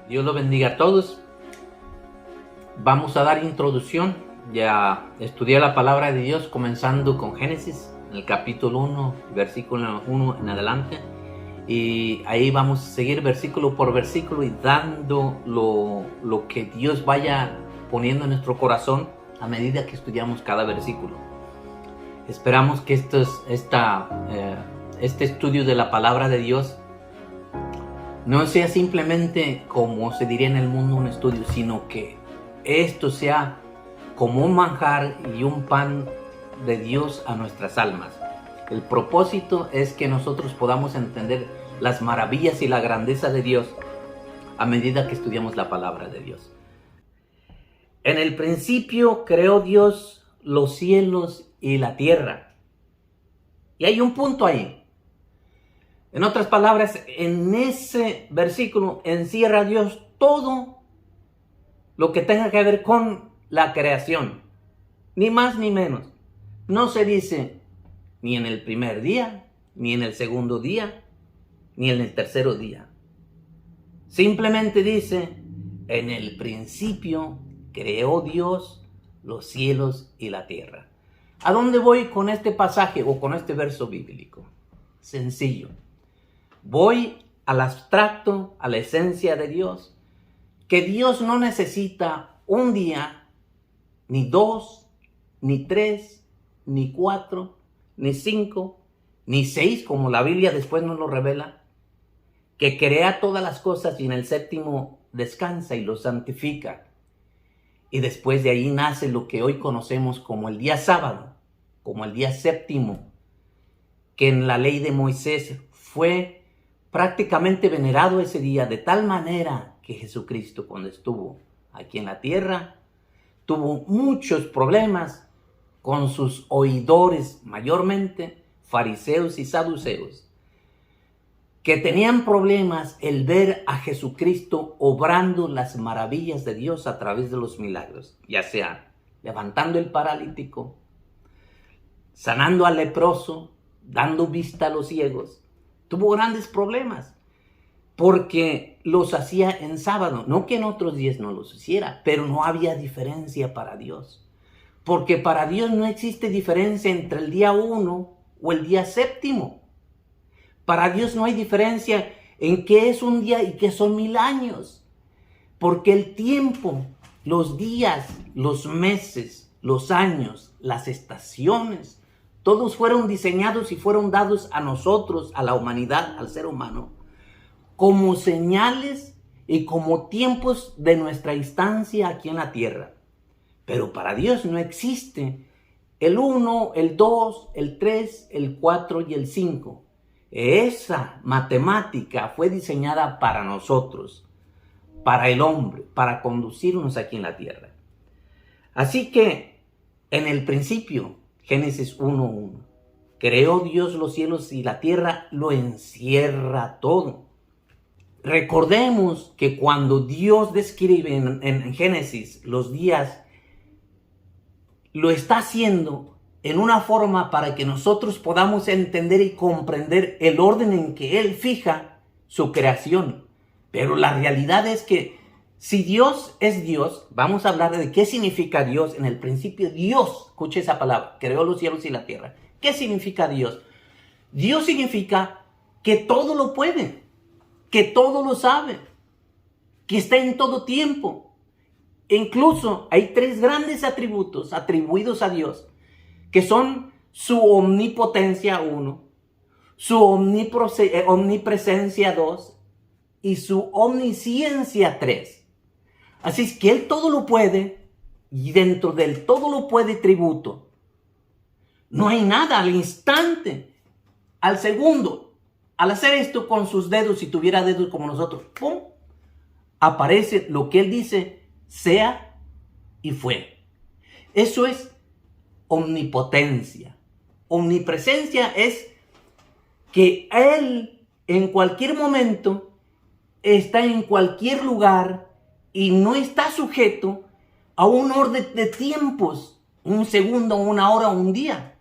Dios lo bendiga a todos. Vamos a dar introducción. Ya estudié la palabra de Dios comenzando con Génesis, en el capítulo 1, versículo 1 en adelante. Y ahí vamos a seguir versículo por versículo y dando lo que Dios vaya poniendo en nuestro corazón a medida que estudiamos cada versículo. Esperamos que este estudio de la palabra de Dios no sea simplemente, como se diría en el mundo, un estudio, sino que esto sea como un manjar y un pan de Dios a nuestras almas. El propósito es que nosotros podamos entender las maravillas y la grandeza de Dios a medida que estudiamos la palabra de Dios. En el principio creó Dios los cielos y la tierra. Y hay un punto ahí. En otras palabras, en ese versículo encierra Dios todo lo que tenga que ver con la creación. Ni más ni menos. No se dice ni en el primer día, ni en el segundo día, ni en el tercer día. Simplemente dice, en el principio creó Dios los cielos y la tierra. ¿A dónde voy con este pasaje o con este verso bíblico? Sencillo. Voy al abstracto, a la esencia de Dios, que Dios no necesita un día, ni dos, ni tres, ni cuatro, ni cinco, ni seis, como la Biblia después nos lo revela, que crea todas las cosas y en el séptimo descansa y lo santifica. Y después de ahí nace lo que hoy conocemos como el día sábado, como el día séptimo, que en la ley de Moisés fue prácticamente venerado ese día, de tal manera que Jesucristo, cuando estuvo aquí en la tierra, tuvo muchos problemas con sus oidores, mayormente fariseos y saduceos, que tenían problemas el ver a Jesucristo obrando las maravillas de Dios a través de los milagros, ya sea levantando el paralítico, sanando al leproso, dando vista a los ciegos. Tuvo grandes problemas porque los hacía en sábado. No que en otros días no los hiciera, pero no había diferencia para Dios. Porque para Dios no existe diferencia entre el día 1 o el día séptimo. Para Dios no hay diferencia en qué es un día y qué son 1000 años. Porque el tiempo, los días, los meses, los años, las estaciones, todos fueron diseñados y fueron dados a nosotros, a la humanidad, al ser humano, como señales y como tiempos de nuestra instancia aquí en la tierra. Pero para Dios no existe el 1, el 2, el 3, el 4 y el 5. Esa matemática fue diseñada para nosotros, para el hombre, para conducirnos aquí en la tierra. Así que en el principio, Génesis 1:1. Creó Dios los cielos y la tierra, lo encierra todo. Recordemos que cuando Dios describe en Génesis los días, lo está haciendo en una forma para que nosotros podamos entender y comprender el orden en que Él fija su creación. Pero la realidad es que si Dios es Dios, vamos a hablar de qué significa Dios. En el principio, Dios, escuche esa palabra, creó los cielos y la tierra. ¿Qué significa Dios? Dios significa que todo lo puede, que todo lo sabe, que está en todo tiempo. E incluso hay 3 grandes atributos atribuidos a Dios, que son su omnipotencia 1, su omnipresencia 2 y su omnisciencia 3. Así es que Él todo lo puede, y dentro del todo lo puede tributo, no hay nada al instante, al segundo. Al hacer esto con sus dedos, si tuviera dedos como nosotros, ¡pum!, aparece lo que Él dice, sea y fue. Eso es omnipotencia. Omnipresencia es que Él en cualquier momento está en cualquier lugar y no está sujeto a un orden de tiempos, un segundo, una hora, un día.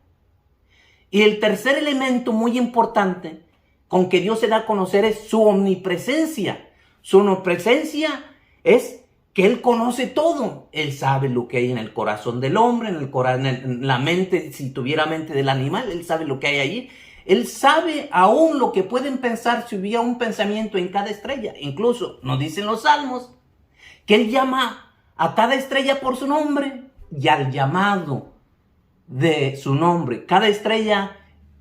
Y el tercer elemento muy importante con que Dios se da a conocer es su omnipresencia. Su omnipresencia es que Él conoce todo. Él sabe lo que hay en el corazón del hombre, en la mente, si tuviera mente del animal, Él sabe lo que hay allí. Él sabe aún lo que pueden pensar si hubiera un pensamiento en cada estrella. Incluso nos dicen los salmos que Él llama a cada estrella por su nombre y al llamado de su nombre. Cada estrella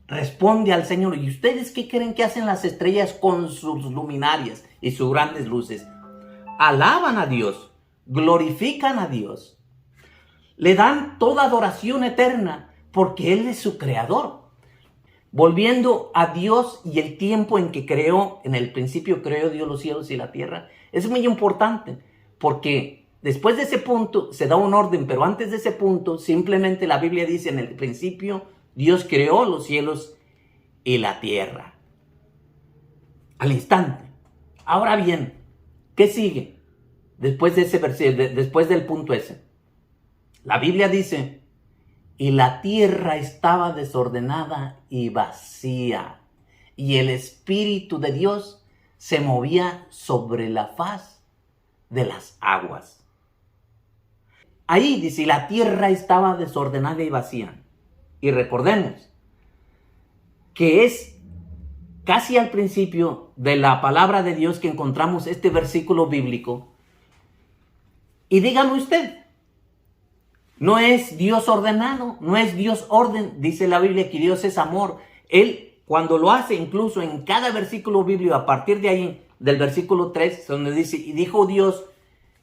responde al Señor. ¿Y ustedes qué creen que hacen las estrellas con sus luminarias y sus grandes luces? Alaban a Dios, glorifican a Dios, le dan toda adoración eterna porque Él es su creador. Volviendo a Dios y el tiempo en que creó, en el principio creó Dios los cielos y la tierra, es muy importante porque después de ese punto se da un orden, pero antes de ese punto simplemente la Biblia dice: en el principio Dios creó los cielos y la tierra. Al instante. Ahora bien, ¿qué sigue después de ese versículo, después del punto ese? La Biblia dice: y la tierra estaba desordenada y vacía, y el Espíritu de Dios se movía sobre la faz de las aguas. Ahí dice: la tierra estaba desordenada y vacía. Y recordemos que es casi al principio de la palabra de Dios que encontramos este versículo bíblico. Y dígame usted, ¿no es Dios ordenado? ¿No es Dios orden? Dice la Biblia que Dios es amor. Él, cuando lo hace, incluso en cada versículo bíblico, a partir de ahí, del versículo 3, donde dice: y dijo Dios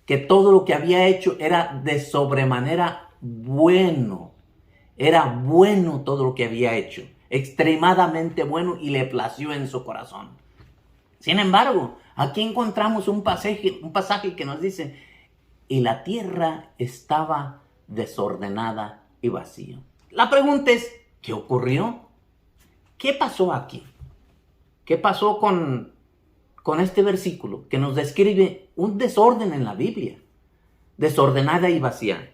que todo lo que había hecho era de sobremanera bueno. Era bueno todo lo que había hecho, extremadamente bueno, y le plació en su corazón. Sin embargo, aquí encontramos un pasaje que nos dice: y la tierra estaba desordenada y vacía. La pregunta es: ¿qué ocurrió? ¿Qué pasó aquí? ¿Qué pasó con este versículo que nos describe un desorden en la Biblia? Desordenada y vacía.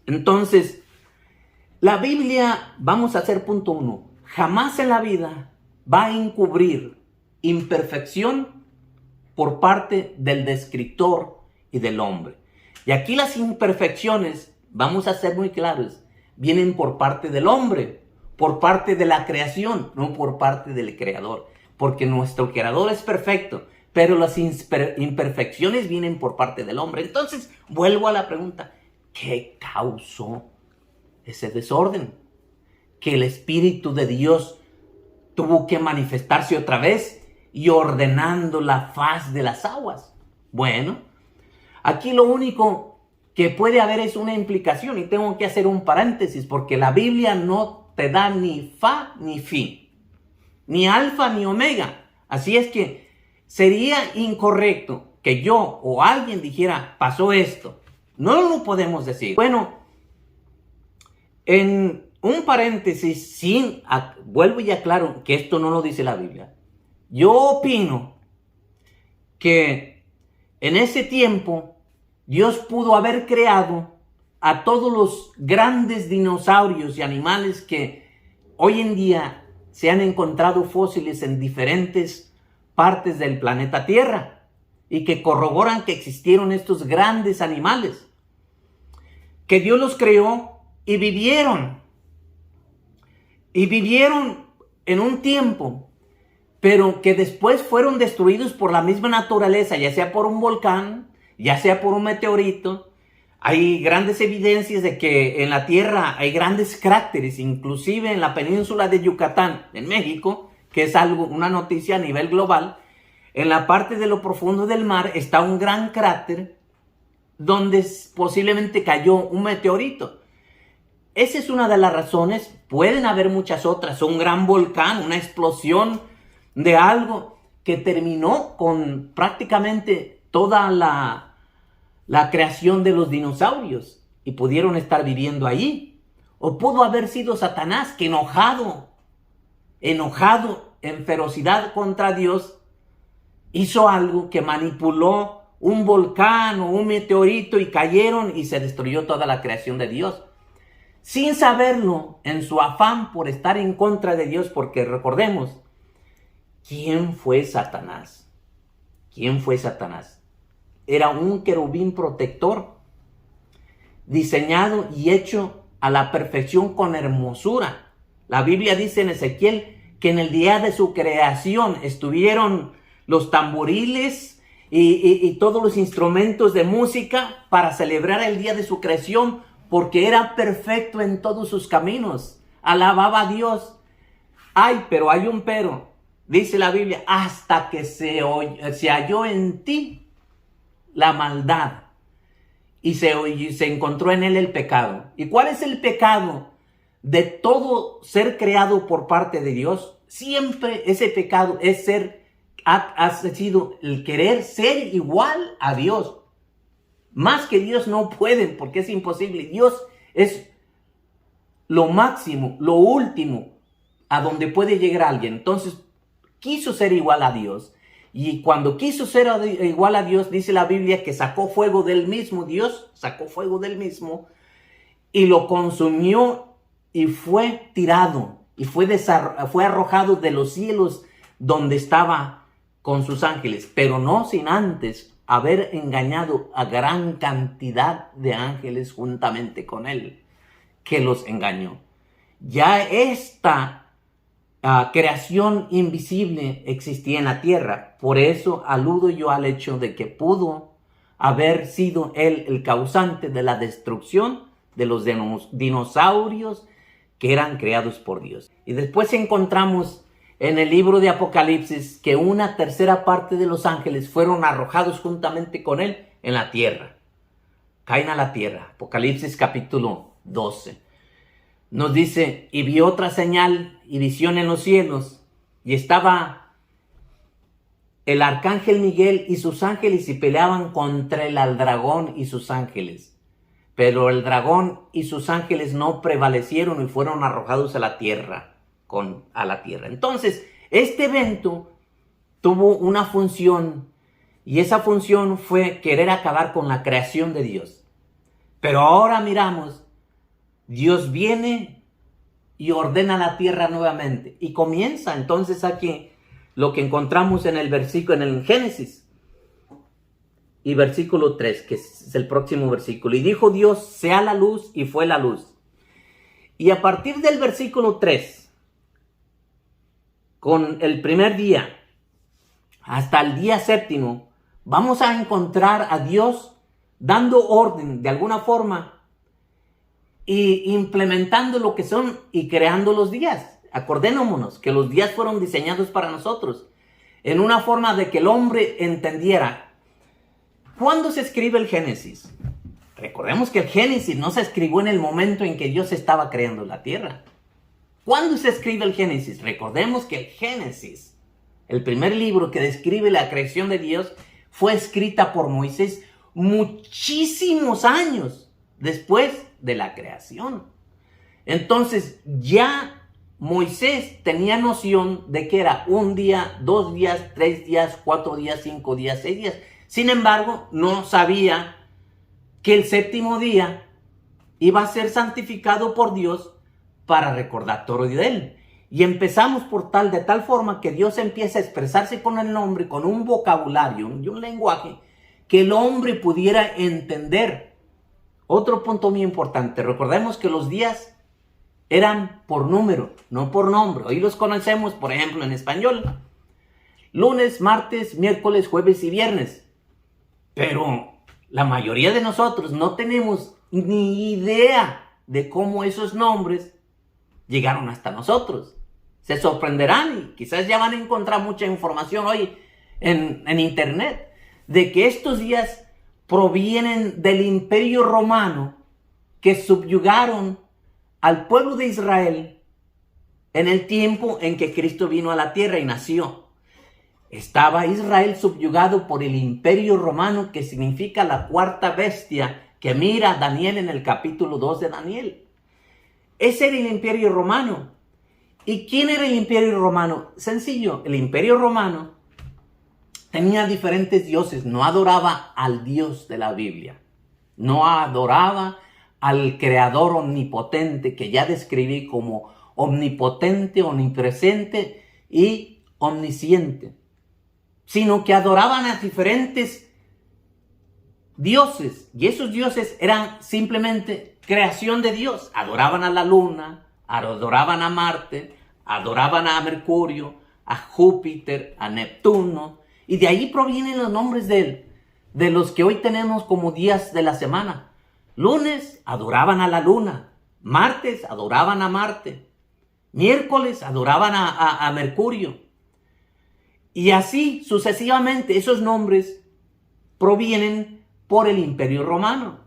Entonces, la Biblia, vamos a hacer punto 1, jamás en la vida va a encubrir imperfección por parte del descriptor y del hombre. Y aquí las imperfecciones, vamos a ser muy claros, vienen por parte del hombre, por parte de la creación, no por parte del creador. Porque nuestro creador es perfecto, pero las imperfecciones vienen por parte del hombre. Entonces, vuelvo a la pregunta: ¿qué causó ese desorden? Que el Espíritu de Dios tuvo que manifestarse otra vez y ordenando la faz de las aguas. Bueno, aquí lo único que puede haber es una implicación, y tengo que hacer un paréntesis porque la Biblia no te da ni fa ni fi, ni alfa ni omega. Así es que sería incorrecto que yo o alguien dijera: pasó esto. No lo podemos decir. Bueno, en un paréntesis, vuelvo y aclaro que esto no lo dice la Biblia. Yo opino que en ese tiempo Dios pudo haber creado a todos los grandes dinosaurios y animales que hoy en día se han encontrado fósiles en diferentes partes del planeta Tierra y que corroboran que existieron estos grandes animales, que Dios los creó y vivieron en un tiempo, pero que después fueron destruidos por la misma naturaleza, ya sea por un volcán, ya sea por un meteorito. Hay grandes evidencias de que en la Tierra hay grandes cráteres, inclusive en la península de Yucatán, en México, que es una noticia a nivel global. En la parte de lo profundo del mar está un gran cráter donde posiblemente cayó un meteorito. Esa es una de las razones. Pueden haber muchas otras. Un gran volcán, una explosión de algo que terminó con prácticamente toda la creación de los dinosaurios y pudieron estar viviendo allí. O pudo haber sido Satanás que enojado en ferocidad contra Dios, hizo algo que manipuló un volcán o un meteorito y cayeron y se destruyó toda la creación de Dios. Sin saberlo, en su afán por estar en contra de Dios, porque recordemos, ¿quién fue Satanás? ¿Quién fue Satanás? Era un querubín protector, diseñado y hecho a la perfección con hermosura. La Biblia dice en Ezequiel que en el día de su creación estuvieron los tamboriles y todos los instrumentos de música para celebrar el día de su creación, porque era perfecto en todos sus caminos. Alababa a Dios. Ay, pero hay un pero. Dice la Biblia, hasta que se halló en ti la maldad y se encontró en él el pecado. ¿Y cuál es el pecado de todo ser creado por parte de Dios? Siempre ese pecado es ha sido el querer ser igual a Dios. Más que Dios no pueden, porque es imposible. Dios es lo máximo, lo último a donde puede llegar alguien. Entonces quiso ser igual a Dios. Y cuando quiso ser igual a Dios, dice la Biblia que sacó fuego del mismo. Dios sacó fuego del mismo y lo consumió y fue tirado y fue arrojado de los cielos donde estaba con sus ángeles, pero no sin antes haber engañado a gran cantidad de ángeles juntamente con él, que los engañó. Ya esta creación invisible existía en la tierra. Por eso aludo yo al hecho de que pudo haber sido él el causante de la destrucción de los dinosaurios que eran creados por Dios. Y después encontramos en el libro de Apocalipsis que una tercera parte de los ángeles fueron arrojados juntamente con él en la tierra. Caen a la tierra. Apocalipsis capítulo 12. Nos dice, y vi otra señal y visión en los cielos, y estaba el arcángel Miguel y sus ángeles y peleaban contra el dragón y sus ángeles. Pero el dragón y sus ángeles no prevalecieron y fueron arrojados a la tierra. Entonces, este evento tuvo una función, y esa función fue querer acabar con la creación de Dios. Pero ahora miramos, Dios viene y ordena la tierra nuevamente. Y comienza entonces aquí lo que encontramos en el Génesis. Y versículo 3, que es el próximo versículo. Y dijo Dios, sea la luz, y fue la luz. Y a partir del versículo 3, con el primer día hasta el día séptimo, vamos a encontrar a Dios dando orden de alguna forma y implementando lo que son y creando los días. Acordémonos que los días fueron diseñados para nosotros en una forma de que el hombre entendiera. ¿Cuándo se escribe el Génesis? Recordemos que el Génesis no se escribió en el momento en que Dios estaba creando la tierra. ¿Cuándo se escribe el Génesis? Recordemos que el Génesis, el primer libro que describe la creación de Dios, fue escrita por Moisés muchísimos años después de la creación. Entonces ya Moisés tenía noción de que era un día, 2 días, 3 días, 4 días, 5 días, 6 días. Sin embargo, no sabía que el séptimo día iba a ser santificado por Dios para recordatorio de él. Y empezamos de tal forma que Dios empieza a expresarse con el hombre, con un vocabulario y un lenguaje que el hombre pudiera entender. Otro punto muy importante, recordemos que los días eran por número, no por nombre. Hoy los conocemos, por ejemplo, en español: lunes, martes, miércoles, jueves y viernes. Pero la mayoría de nosotros no tenemos ni idea de cómo esos nombres llegaron hasta nosotros. Se sorprenderán y quizás ya van a encontrar mucha información hoy en internet de que estos días provienen del Imperio Romano, que subyugaron al pueblo de Israel en el tiempo en que Cristo vino a la tierra y nació. Estaba Israel subyugado por el Imperio Romano, que significa la cuarta bestia que mira a Daniel en el capítulo 2 de Daniel. Ese era el Imperio Romano. ¿Y quién era el Imperio Romano? Sencillo, el Imperio Romano tenía diferentes dioses, no adoraba al Dios de la Biblia, no adoraba al Creador omnipotente, que ya describí como omnipotente, omnipresente y omnisciente. sino que adoraban a diferentes dioses. Y esos dioses eran simplemente creación de Dios. Adoraban a la luna, adoraban a Marte, adoraban a Mercurio, a Júpiter, a Neptuno. Y de ahí provienen los nombres de los que hoy tenemos como días de la semana. Lunes adoraban a la luna, martes adoraban a Marte, miércoles adoraban a Mercurio. Y así sucesivamente esos nombres provienen por el Imperio Romano.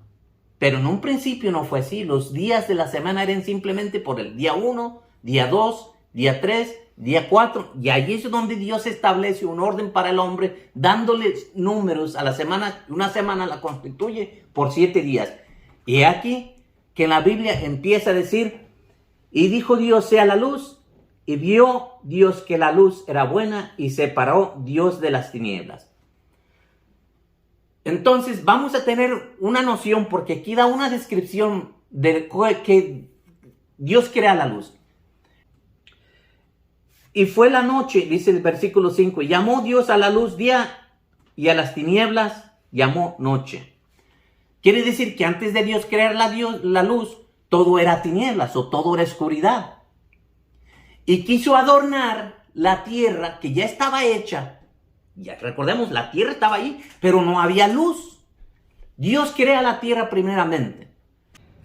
Pero en un principio no fue así. Los días de la semana eran simplemente por el día 1, día 2, día 3, día 4. Y ahí es donde Dios establece un orden para el hombre, dándole números a la semana. Una semana la constituye por 7 días. Y aquí que en la Biblia empieza a decir, y dijo Dios sea la luz, y vio Dios que la luz era buena, y separó Dios de las tinieblas. Entonces vamos a tener una noción, porque aquí da una descripción de que Dios crea la luz. Y fue la noche, dice el versículo 5, y llamó Dios a la luz día, y a las tinieblas llamó noche. Quiere decir que antes de Dios crear la luz, todo era tinieblas o todo era oscuridad. Y quiso adornar la tierra que ya estaba hecha. Ya recordemos, la tierra estaba ahí, pero no había luz. Dios crea la tierra primeramente.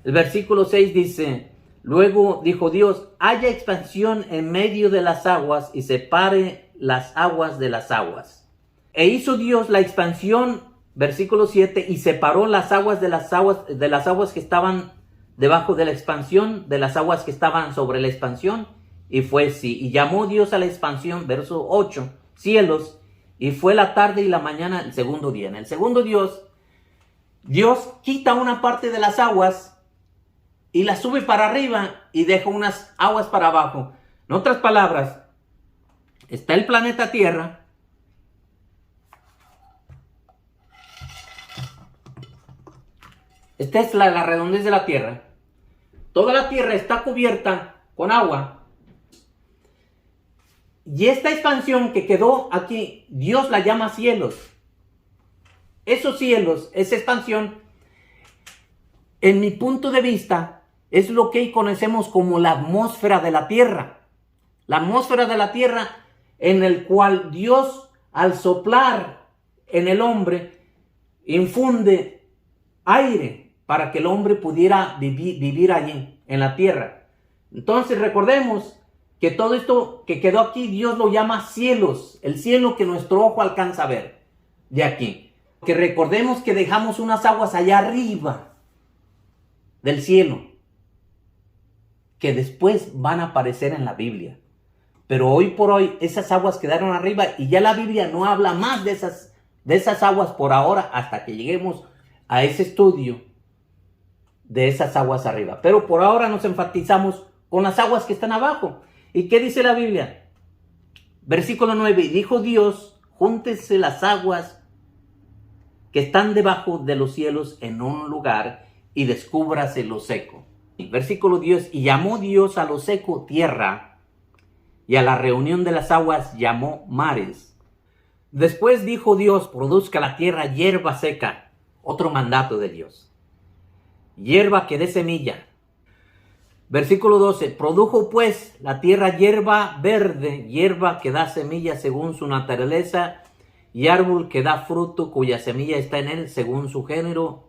El versículo 6 dice, luego dijo Dios, haya expansión en medio de las aguas y separe las aguas de las aguas. E hizo Dios la expansión, versículo 7, y separó las aguas de las aguas que estaban debajo de la expansión, de las aguas que estaban sobre la expansión, y fue así. Y llamó Dios a la expansión, verso 8, cielos, y fue la tarde y la mañana el segundo día. En el segundo Dios quita una parte de las aguas y las sube para arriba y deja unas aguas para abajo. En otras palabras, está el planeta Tierra. Esta es la redondez de la Tierra. Toda la Tierra está cubierta con agua. Y esta expansión que quedó aquí, Dios la llama cielos. Esos cielos, esa expansión, en mi punto de vista, es lo que hoy conocemos como la atmósfera de la Tierra. La atmósfera de la Tierra en el cual Dios, al soplar en el hombre, infunde aire para que el hombre pudiera vivir allí, en la tierra. Entonces recordemos que todo esto que quedó aquí, Dios lo llama cielos, el cielo que nuestro ojo alcanza a ver, de aquí. Que recordemos que dejamos unas aguas allá arriba del cielo, que después van a aparecer en la Biblia. Pero hoy por hoy esas aguas quedaron arriba y ya la Biblia no habla más de esas aguas por ahora, hasta que lleguemos a ese estudio de esas aguas arriba. Pero por ahora nos enfatizamos con las aguas que están abajo. ¿Y qué dice la Biblia? Versículo 9. Y dijo Dios, júntense las aguas que están debajo de los cielos en un lugar y descúbrase lo seco. Versículo 10. Y llamó Dios a lo seco tierra, y a la reunión de las aguas llamó mares. Después dijo Dios, produzca la tierra hierba seca. Otro mandato de Dios. Hierba que dé semilla. Versículo 12. Produjo pues la tierra hierba verde, hierba que da semilla según su naturaleza, y árbol que da fruto cuya semilla está en él según su género.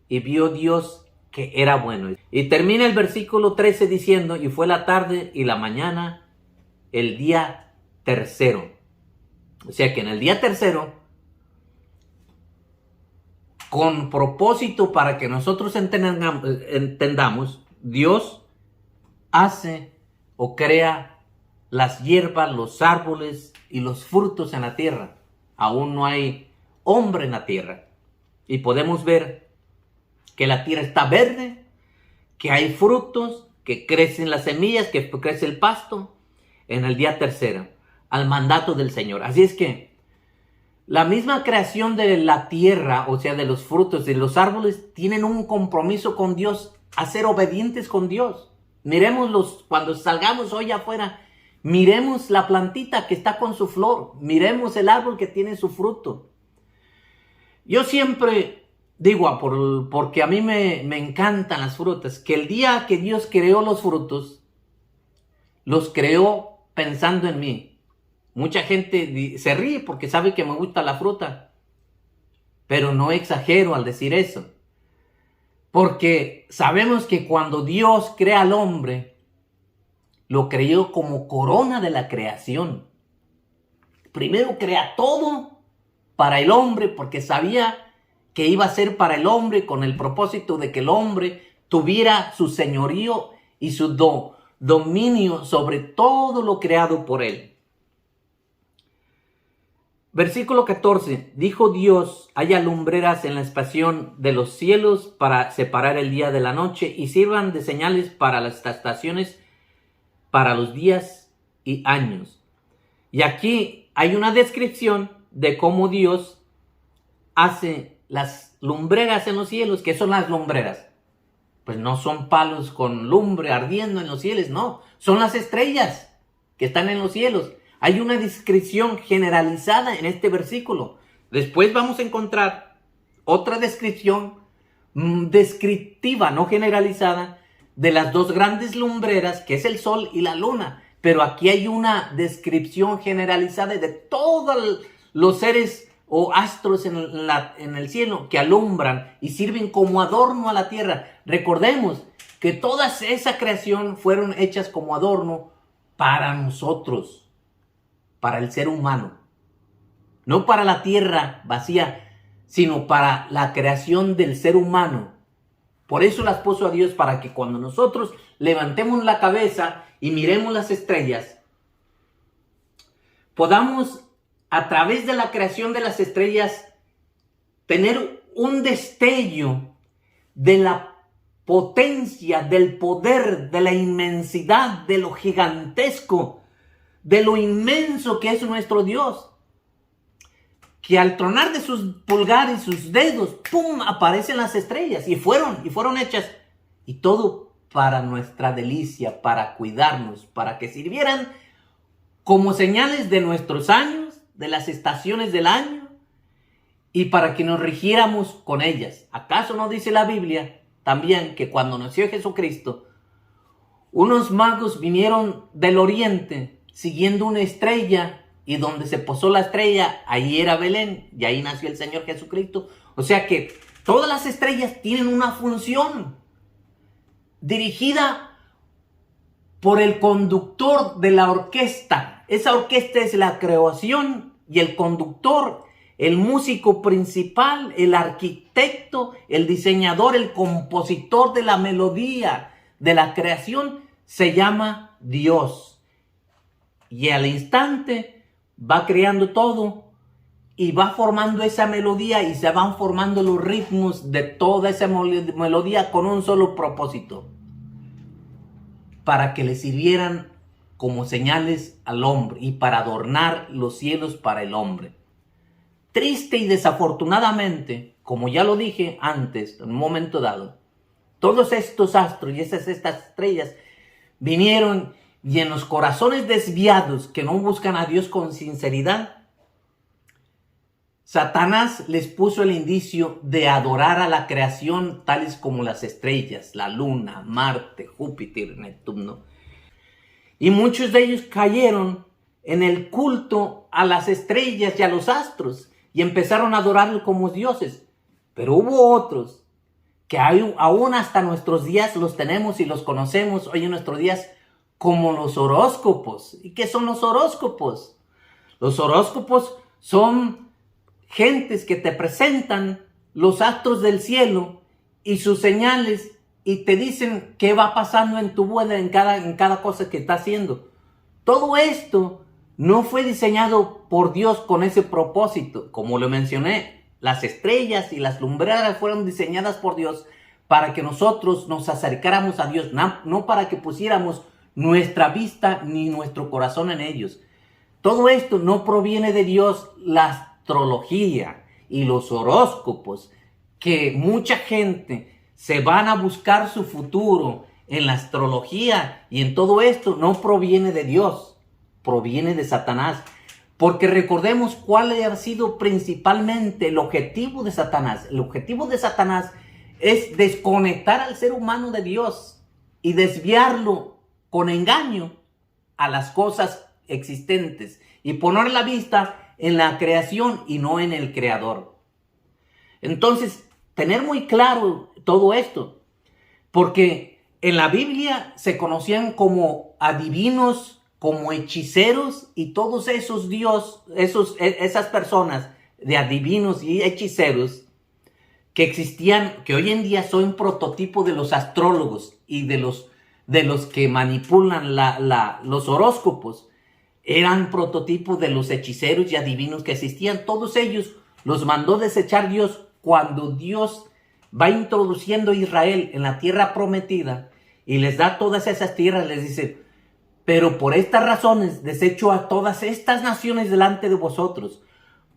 Y vio Dios que era bueno. Y termina el versículo 13 diciendo, y fue la tarde y la mañana, el día tercero. O sea que en el día tercero, con propósito para que nosotros entendamos, Dios hace o crea las hierbas, los árboles y los frutos en la tierra. Aún no hay hombre en la tierra. Y podemos ver que la tierra está verde, que hay frutos, que crecen las semillas, que crece el pasto en el día tercero, al mandato del Señor. Así es que la misma creación de la tierra, o sea, de los frutos, de los árboles, tienen un compromiso con Dios, a ser obedientes con Dios. Miremoslos cuando salgamos hoy afuera, Miremos la plantita que está con su flor. Miremos el árbol que tiene su fruto. Yo siempre digo, porque a mí me encantan las frutas, que el día que Dios creó los frutos, los creó pensando en mí. Mucha gente se ríe porque sabe que me gusta la fruta, pero no exagero al decir eso. Porque sabemos que cuando Dios crea al hombre, lo creó como corona de la creación. Primero crea todo para el hombre porque sabía que iba a ser para el hombre con el propósito de que el hombre tuviera su señorío y su dominio sobre todo lo creado por él. Versículo 14. Dijo Dios: haya lumbreras en la expansión de los cielos para separar el día de la noche y sirvan de señales para las estaciones, para los días y años. Y aquí hay una descripción de cómo Dios hace las lumbreras en los cielos. ¿Qué son las lumbreras? Pues no son palos con lumbre ardiendo en los cielos, no. Son las estrellas que están en los cielos. Hay una descripción generalizada en este versículo. Después vamos a encontrar otra descripción descriptiva, no generalizada, de las dos grandes lumbreras, que es el sol y la luna. Pero aquí hay una descripción generalizada de todos los seres o astros en el cielo que alumbran y sirven como adorno a la tierra. Recordemos que toda esa creación fueron hechas como adorno para nosotros, para el ser humano. No para la tierra vacía, sino para la creación del ser humano. Por eso las puso a Dios, para que cuando nosotros levantemos la cabeza y miremos las estrellas, podamos a través de la creación de las estrellas tener un destello de la potencia, del poder, de la inmensidad, de lo gigantesco, de lo inmenso que es nuestro Dios. Que al tronar de sus pulgares, sus dedos, ¡pum!, aparecen las estrellas y fueron hechas. Y todo para nuestra delicia, para cuidarnos, para que sirvieran como señales de nuestros años, de las estaciones del año, y para que nos rigiéramos con ellas. ¿Acaso no dice la Biblia también que cuando nació Jesucristo, unos magos vinieron del oriente siguiendo una estrella, y donde se posó la estrella, ahí era Belén, y ahí nació el Señor Jesucristo? O sea que todas las estrellas tienen una función dirigida por el conductor de la orquesta. Esa orquesta es la creación, y el conductor, el músico principal, el arquitecto, el diseñador, el compositor de la melodía de la creación se llama Dios. Y al instante va creando todo y va formando esa melodía, y se van formando los ritmos de toda esa melodía con un solo propósito: para que le sirvieran como señales al hombre y para adornar los cielos para el hombre. Triste y desafortunadamente, como ya lo dije antes, en un momento dado, todos estos astros y estas estrellas vinieron, y en los corazones desviados que no buscan a Dios con sinceridad, Satanás les puso el indicio de adorar a la creación, tales como las estrellas, la luna, Marte, Júpiter, Neptuno. Y muchos de ellos cayeron en el culto a las estrellas y a los astros y empezaron a adorarlos como dioses. Pero hubo otros que aún hasta nuestros días los tenemos y los conocemos hoy en nuestros días, como los horóscopos. ¿Y qué son los horóscopos? Los horóscopos son gentes que te presentan los astros del cielo y sus señales, y te dicen qué va pasando en tu vida, en cada cosa que está haciendo. Todo esto no fue diseñado por Dios con ese propósito. Como lo mencioné, las estrellas y las lumbreras fueron diseñadas por Dios para que nosotros nos acercáramos a Dios, no para que pusiéramos nuestra vista ni nuestro corazón en ellos. Todo esto no proviene de Dios. La astrología y los horóscopos, que mucha gente se van a buscar su futuro en la astrología y en todo esto, no proviene de Dios. proviene de Satanás. Porque recordemos cuál ha sido principalmente el objetivo de Satanás. El objetivo de Satanás es desconectar al ser humano de Dios y desviarlo con engaño a las cosas existentes y poner la vista en la creación y no en el creador. Entonces, tener muy claro todo esto, porque en la Biblia se conocían como adivinos, como hechiceros, y todos esos esas personas de adivinos y hechiceros que existían, que hoy en día son prototipo de los astrólogos y de los que manipulan los horóscopos, eran prototipo de los hechiceros y adivinos que existían. Todos ellos los mandó desechar Dios cuando Dios va introduciendo a Israel en la tierra prometida y les da todas esas tierras. Les dice: pero por estas razones desecho a todas estas naciones delante de vosotros,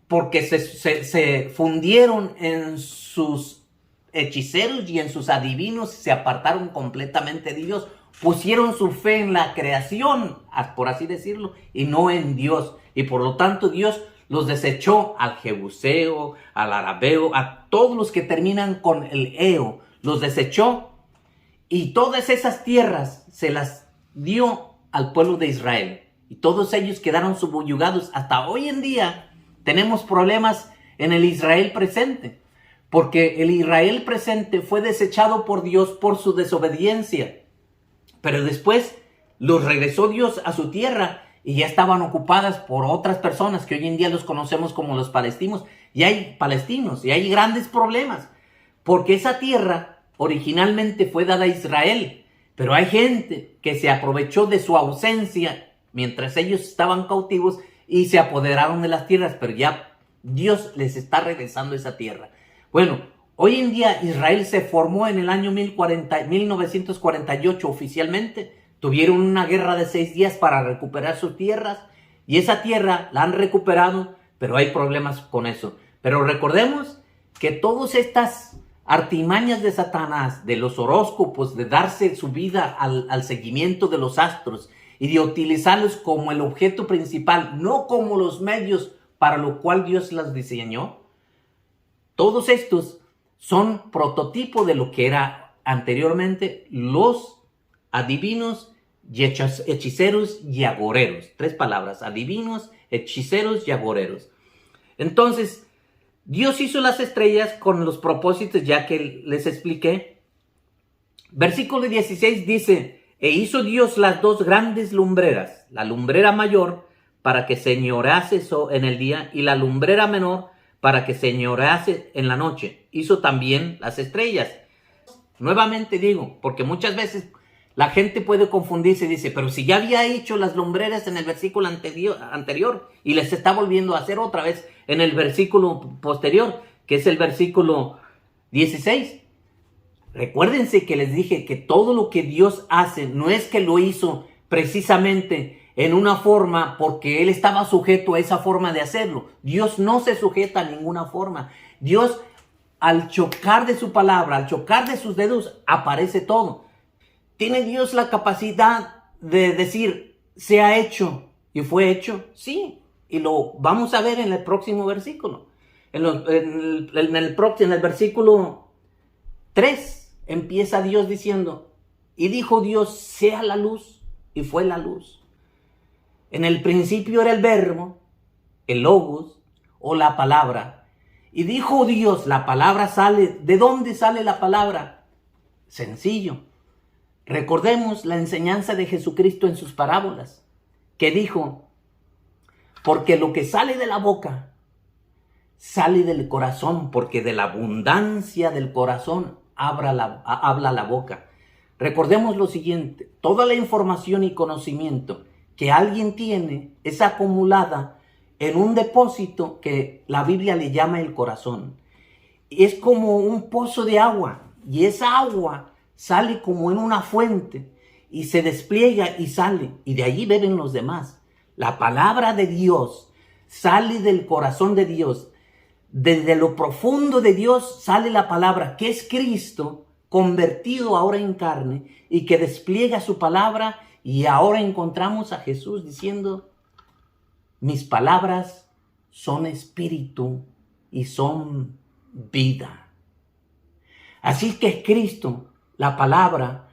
porque se fundieron en sus hechiceros y en sus adivinos, se apartaron completamente de Dios, pusieron su fe en la creación, por así decirlo, y no en Dios. Y por lo tanto Dios los desechó, al jebuseo, al arabeo, a todos los que terminan con el eo, los desechó, y todas esas tierras se las dio al pueblo de Israel, y todos ellos quedaron subyugados. Hasta hoy en día tenemos problemas en el Israel presente, porque el Israel presente fue desechado por Dios por su desobediencia, pero después los regresó Dios a su tierra y ya estaban ocupadas por otras personas que hoy en día los conocemos como los palestinos, y hay grandes problemas, porque esa tierra originalmente fue dada a Israel, pero hay gente que se aprovechó de su ausencia mientras ellos estaban cautivos y se apoderaron de las tierras, pero ya Dios les está regresando esa tierra. Bueno, hoy en día Israel se formó en el año 1948 oficialmente. Tuvieron una guerra de 6 días para recuperar sus tierras, y esa tierra la han recuperado, pero hay problemas con eso. Pero recordemos que todas estas artimañas de Satanás, de los horóscopos, de darse su vida al seguimiento de los astros y de utilizarlos como el objeto principal, no como los medios para lo cual Dios las diseñó, todos estos son prototipo de lo que era anteriormente los adivinos y hechiceros y agoreros. 3 palabras: adivinos, hechiceros y agoreros. Entonces, Dios hizo las estrellas con los propósitos ya que les expliqué. Versículo 16 dice: e hizo Dios las 2 grandes lumbreras, la lumbrera mayor para que señorease en el día, y la lumbrera menor para que señorease en la noche. Hizo también las estrellas. Nuevamente digo, porque muchas veces la gente puede confundirse y dice: pero si ya había hecho las lumbreras en el versículo anterior y les está volviendo a hacer otra vez en el versículo posterior, que es el versículo 16. Recuérdense que les dije que todo lo que Dios hace no es que lo hizo precisamente en una forma porque Él estaba sujeto a esa forma de hacerlo. Dios no se sujeta a ninguna forma. Dios, al chocar de su palabra, al chocar de sus dedos, aparece todo. ¿Tiene Dios la capacidad de decir: se ha hecho y fue hecho? Sí, y lo vamos a ver en el próximo versículo. En el versículo 3 empieza Dios diciendo: y dijo Dios: sea la luz, y fue la luz. En el principio era el verbo, el logos o la palabra. Y dijo Dios, la palabra sale. ¿De dónde sale la palabra? Sencillo. Recordemos la enseñanza de Jesucristo en sus parábolas, que dijo: porque lo que sale de la boca sale del corazón, porque de la abundancia del corazón habla la boca. Recordemos lo siguiente: toda la información y conocimiento que alguien tiene es acumulada en un depósito que la Biblia le llama el corazón. Es como un pozo de agua, y esa agua sale como en una fuente y se despliega y sale, y de allí beben los demás. La palabra de Dios sale del corazón de Dios. Desde lo profundo de Dios sale la palabra, que es Cristo convertido ahora en carne y que despliega su palabra, y ahora encontramos a Jesús diciendo: mis palabras son espíritu y son vida. Así que Cristo, la palabra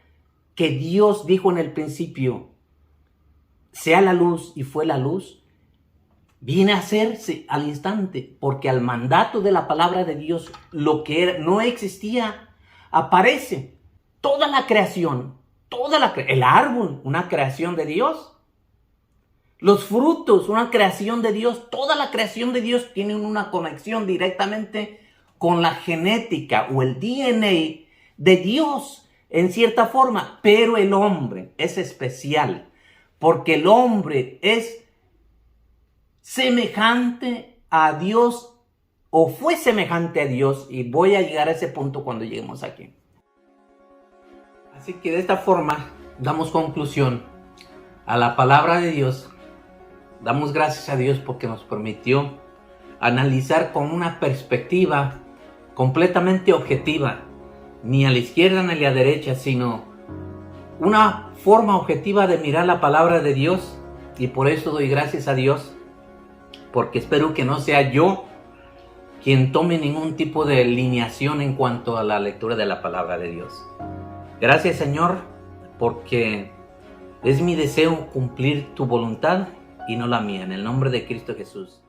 que Dios dijo en el principio, sea la luz y fue la luz, viene a hacerse al instante, porque al mandato de la palabra de Dios, lo que no existía, aparece. Toda la creación, el árbol, una creación de Dios. Los frutos, una creación de Dios. Toda la creación de Dios tiene una conexión directamente con la genética o el DNA de Dios en cierta forma. Pero el hombre es especial porque el hombre es semejante a Dios o fue semejante a Dios, y voy a llegar a ese punto cuando lleguemos aquí. Así que de esta forma damos conclusión a la palabra de Dios. Damos gracias a Dios porque nos permitió analizar con una perspectiva completamente objetiva, ni a la izquierda ni a la derecha, sino una forma objetiva de mirar la palabra de Dios. Y por eso doy gracias a Dios, porque espero que no sea yo quien tome ningún tipo de alineación en cuanto a la lectura de la palabra de Dios. Gracias, Señor, porque es mi deseo cumplir tu voluntad y no la mía. En el nombre de Cristo Jesús.